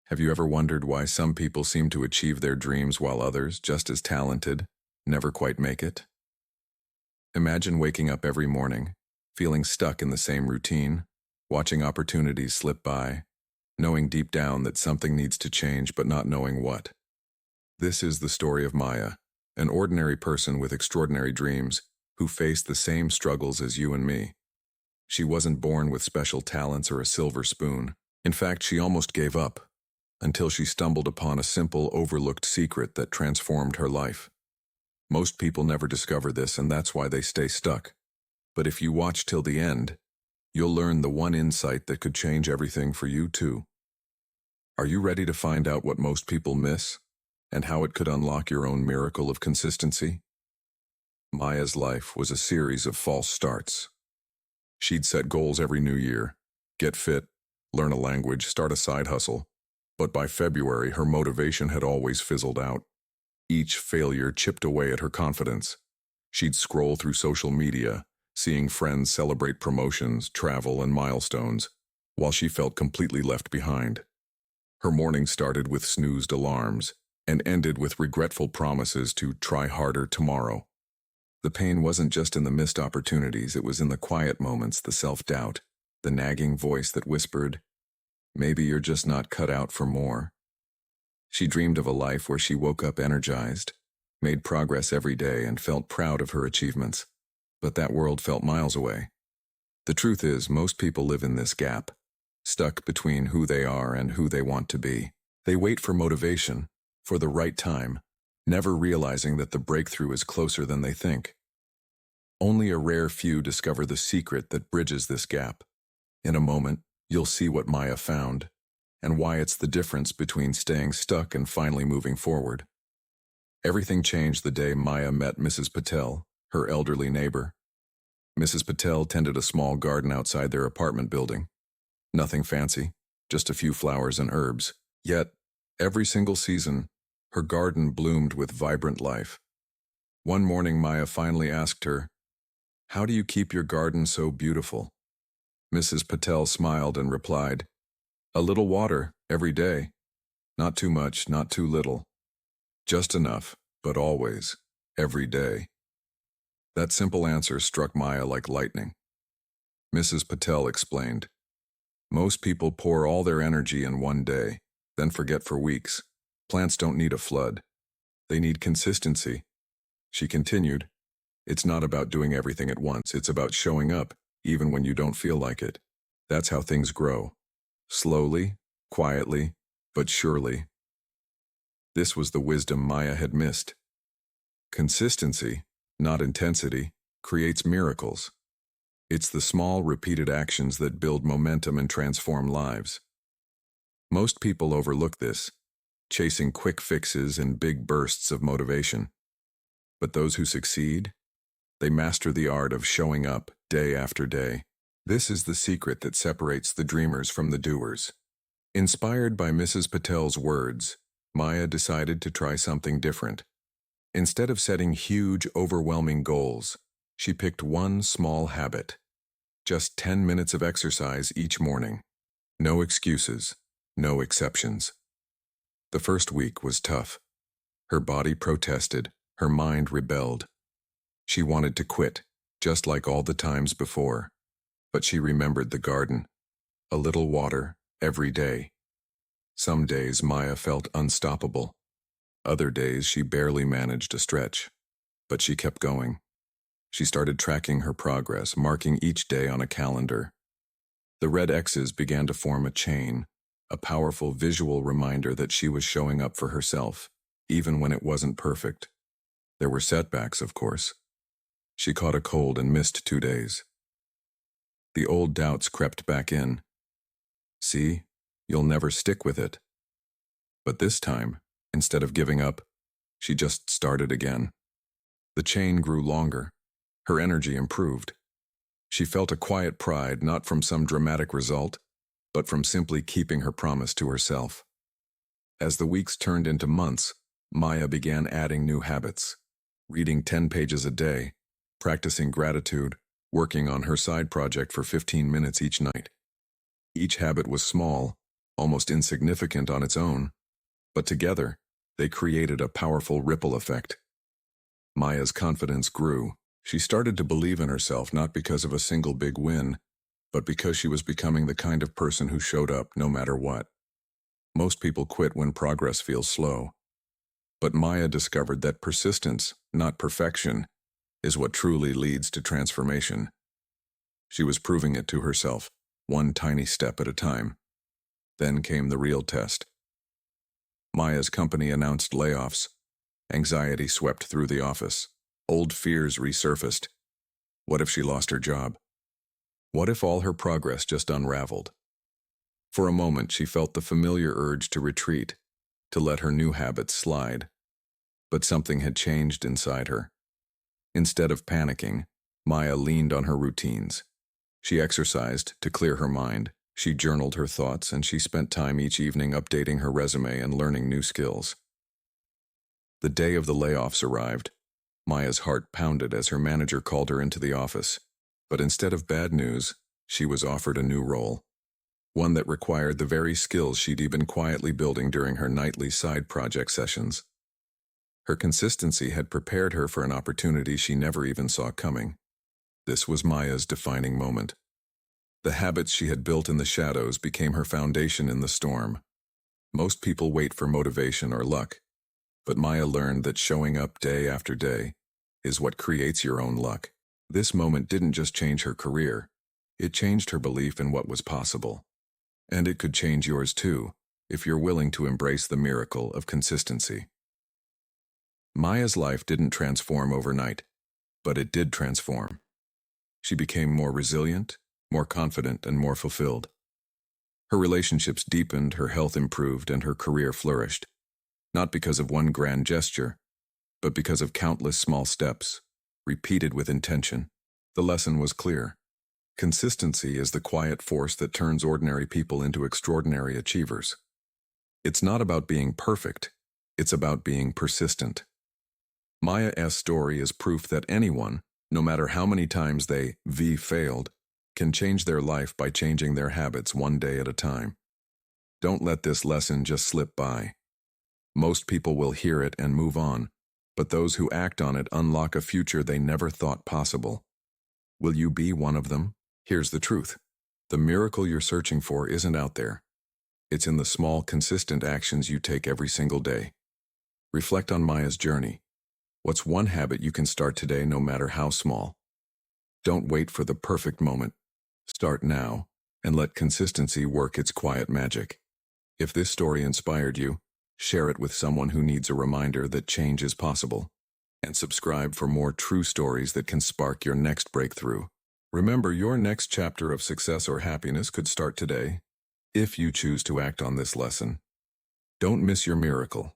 Have you ever wondered why some people seem to achieve their dreams while others, just as talented, never quite make it? Imagine waking up every morning, feeling stuck in the same routine, watching opportunities slip by, knowing deep down that something needs to change but not knowing what. This is the story of Maya, an ordinary person with extraordinary dreams who faced the same struggles as you and me. She wasn't born with special talents or a silver spoon. In fact, she almost gave up until she stumbled upon a simple, overlooked secret that transformed her life. Most people never discover this, and that's why they stay stuck. But if you watch till the end, you'll learn the one insight that could change everything for you too. Are you ready to find out what most people miss, and how it could unlock your own miracle of consistency? Maya's life was a series of false starts. She'd set goals every new year: get fit, learn a language, start a side hustle. But by February, her motivation had always fizzled out. Each failure chipped away at her confidence. She'd scroll through social media, seeing friends celebrate promotions, travel, and milestones, while she felt completely left behind. Her morning started with snoozed alarms and ended with regretful promises to try harder tomorrow. The pain wasn't just in the missed opportunities, it was in the quiet moments, the self-doubt, the nagging voice that whispered, "Maybe you're just not cut out for more." She dreamed of a life where she woke up energized, made progress every day, and felt proud of her achievements. But that world felt miles away. The truth is, most people live in this gap, stuck between who they are and who they want to be. They wait for motivation, for the right time, never realizing that the breakthrough is closer than they think. Only a rare few discover the secret that bridges this gap. In a moment, you'll see what Maya found, and why it's the difference between staying stuck and finally moving forward. Everything changed the day Maya met Mrs. Patel, her elderly neighbor. Mrs. Patel tended a small garden outside their apartment building. Nothing fancy, just a few flowers and herbs. Yet, every single season, her garden bloomed with vibrant life. One morning, Maya finally asked her, "How do you keep your garden so beautiful?" Mrs. Patel smiled and replied, "A little water, every day. Not too much, not too little. Just enough, but always, every day." That simple answer struck Maya like lightning. Mrs. Patel explained, "Most people pour all their energy in one day, then forget for weeks. Plants don't need a flood. They need consistency." She continued, "It's not about doing everything at once, it's about showing up, even when you don't feel like it. That's how things grow. Slowly, quietly, but surely." This was the wisdom Maya had missed. Consistency, not intensity, creates miracles. It's the small, repeated actions that build momentum and transform lives. Most people overlook this, chasing quick fixes and big bursts of motivation. But those who succeed, they master the art of showing up day after day. This is the secret that separates the dreamers from the doers. Inspired by Mrs. Patel's words, Maya decided to try something different. Instead of setting huge, overwhelming goals, she picked one small habit. Just 10 minutes of exercise each morning. No excuses, no exceptions. The first week was tough. Her body protested, her mind rebelled. She wanted to quit, just like all the times before. But she remembered the garden. A little water, every day. Some days Maya felt unstoppable. Other days she barely managed a stretch. But she kept going. She started tracking her progress, marking each day on a calendar. The red X's began to form a chain, a powerful visual reminder that she was showing up for herself, even when it wasn't perfect. There were setbacks, of course. She caught a cold and missed 2 days. The old doubts crept back in. "See, you'll never stick with it." But this time, instead of giving up, she just started again. The chain grew longer. Her energy improved. She felt a quiet pride, not from some dramatic result, but from simply keeping her promise to herself. As the weeks turned into months, Maya began adding new habits. Reading 10 pages a day, practicing gratitude, working on her side project for 15 minutes each night. Each habit was small, almost insignificant on its own, but together, they created a powerful ripple effect. Maya's confidence grew. She started to believe in herself not because of a single big win, but because she was becoming the kind of person who showed up no matter what. Most people quit when progress feels slow. But Maya discovered that persistence, not perfection, is what truly leads to transformation. She was proving it to herself, one tiny step at a time. Then came the real test. Maya's company announced layoffs. Anxiety swept through the office. Old fears resurfaced. What if she lost her job? What if all her progress just unraveled? For a moment, she felt the familiar urge to retreat, to let her new habits slide. But something had changed inside her. Instead of panicking, Maya leaned on her routines. She exercised to clear her mind. She journaled her thoughts, and she spent time each evening updating her resume and learning new skills. The day of the layoffs arrived. Maya's heart pounded as her manager called her into the office. But instead of bad news, she was offered a new role. One that required the very skills she'd been quietly building during her nightly side project sessions. Her consistency had prepared her for an opportunity she never even saw coming. This was Maya's defining moment. The habits she had built in the shadows became her foundation in the storm. Most people wait for motivation or luck, but Maya learned that showing up day after day is what creates your own luck. This moment didn't just change her career, it changed her belief in what was possible. And it could change yours too, if you're willing to embrace the miracle of consistency. Maya's life didn't transform overnight, but it did transform. She became more resilient, more confident, and more fulfilled. Her relationships deepened, her health improved, and her career flourished. Not because of one grand gesture, but because of countless small steps, repeated with intention. The lesson was clear. Consistency is the quiet force that turns ordinary people into extraordinary achievers. It's not about being perfect, it's about being persistent. Maya's story is proof that anyone, no matter how many times they failed, can change their life by changing their habits one day at a time. Don't let this lesson just slip by. Most people will hear it and move on, but those who act on it unlock a future they never thought possible. Will you be one of them? Here's the truth. The miracle you're searching for isn't out there. It's in the small, consistent actions you take every single day. Reflect on Maya's journey. What's one habit you can start today, no matter how small? Don't wait for the perfect moment. Start now, and let consistency work its quiet magic. If this story inspired you, share it with someone who needs a reminder that change is possible. And subscribe for more true stories that can spark your next breakthrough. Remember, your next chapter of success or happiness could start today, if you choose to act on this lesson. Don't miss your miracle.